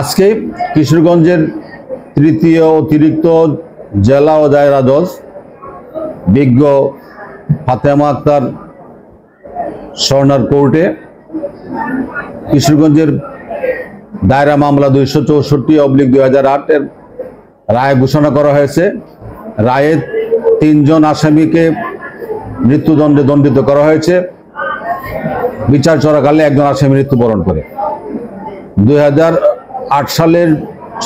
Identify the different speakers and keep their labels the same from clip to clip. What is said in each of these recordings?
Speaker 1: আজকে কিশোরগঞ্জের তৃতীয় অতিরিক্ত জেলা ও দায়রা জজ বিজ্ঞ ফাতেমা আক্তার স্বর্ণার কোর্টে কিশোরগঞ্জের দায়রা মামলা 264/2008 এর রায় ঘোষণা করা হয়েছে। রায়ে 3 জন আসামিকে মৃত্যুদণ্ডে দণ্ডিত করা হয়েছে। বিচার চলাকালে একজন আসামি মৃত্যুবরণ করে। 2008 সালের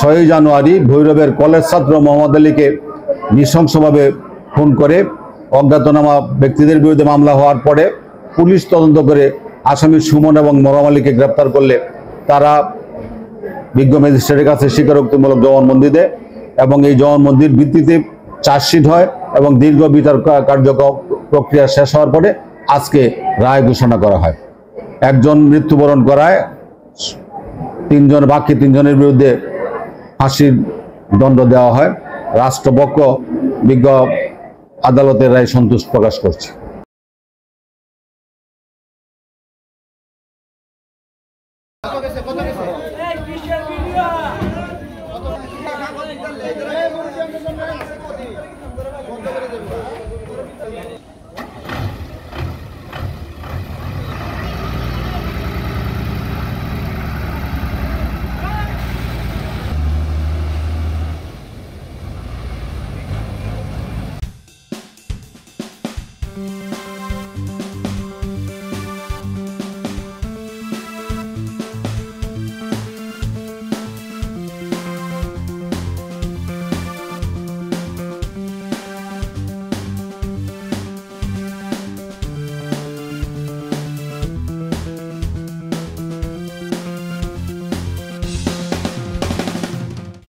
Speaker 1: 6 জানুয়ারি ভৈরবের কলেজ ছাত্র মোহাম্মদ আলীকে নৃশংসভাবে খুন করে অজ্ঞাতনামা ব্যক্তিদের বিরুদ্ধে মামলা হওয়ার পরে পুলিশ তদন্ত করে আসামি সুমন এবং মরম আলীকে গ্রেপ্তার করলে তারা বিজ্ঞ ম্যাজিস্ট্রেটের কাছে স্বীকারোক্তিমূলক জবানবন্দি দেয় এবং এই জবানবন্দির ভিত্তিতে চার্জশিট হয় এবং দীর্ঘ বিচার কার্যক্রম প্রক্রিয়া শেষ হওয়ার পরে আজকে রায় ঘোষণা করা হয়। একজন মৃত্যুবরণ করায় বাকি 3 জনের বিরুদ্ধে ফাঁসির দণ্ড দেওয়া হয়। রাষ্ট্রপক্ষ বিজ্ঞ আদালতের রায় সন্তোষ প্রকাশ করছে।